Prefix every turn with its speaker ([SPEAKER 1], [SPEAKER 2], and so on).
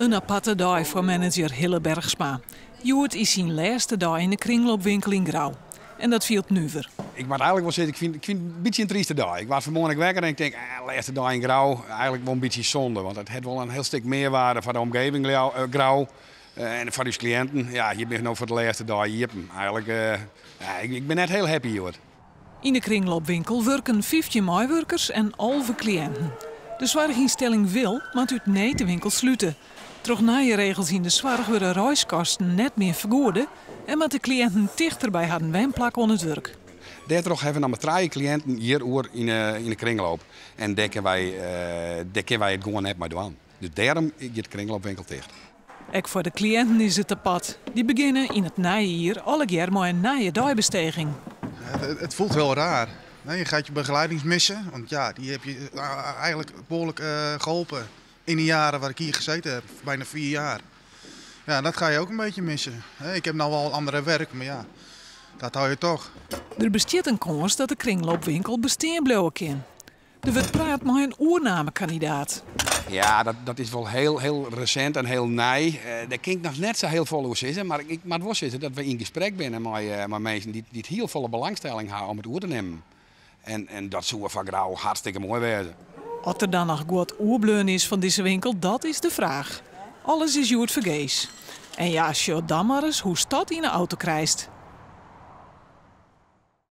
[SPEAKER 1] Een aparte dag voor manager Hille Bergsma. Joert is zijn laatste dag in de kringloopwinkel in Grauw. En dat viel nu weer.
[SPEAKER 2] Ik moet eigenlijk wel zeggen, ik vind het een beetje een trieste dag. Ik was vanmorgen wekker en ik denk, laatste dag in Grauw, eigenlijk wel een beetje zonde. Want het heeft wel een heel stuk meerwaarde voor de omgeving Grauw. En voor uw cliënten. Ja, je bent nog voor de laatste dag hier. Eigenlijk, ik ben net heel happy hier.
[SPEAKER 1] In de kringloopwinkel werken 15 meewerkers en 11 cliënten. De zorginstelling wil, maar uit nee de winkel sluiten. Toch na je regels in de zorg worden reiskosten net meer vergoeden en met de cliënten dichter bij hadden wijnplak aan het werk.
[SPEAKER 2] Daardoor hebben we nog 3 cliënten hier in de kringloop. En daar kunnen wij het gewoon net maar doen. Dus daarom is de kringloopwinkel dicht.
[SPEAKER 1] Ook voor de cliënten is het te pad. Die beginnen in het najaar alle jaar met een najaardijbestijging.
[SPEAKER 3] Het voelt wel raar. Je gaat je begeleiding missen, want ja, die heb je eigenlijk behoorlijk geholpen in de jaren waar ik hier gezeten heb, bijna 4 jaar. Ja, dat ga je ook een beetje missen. Ik heb nou wel andere werk, maar ja, dat hou je toch.
[SPEAKER 1] Er bestaat een kans dat de kringloopwinkel bestaan blijven kan. Er wordt praat met een oernamekandidaat.
[SPEAKER 2] Ja, dat is wel heel recent en heel nieuw. Daar kan ik nog net zo heel vol over zitten, maar ik moet wel zeggen dat we in gesprek zijn met mensen die heel volle belangstelling hebben om het oer te nemen. En dat zou van Grauw hartstikke mooi worden.
[SPEAKER 1] Wat er dan nog goed oerbleun is van deze winkel, dat is de vraag. Alles is Joert vergees. En ja, show dan maar eens hoe stad in een auto krijgt.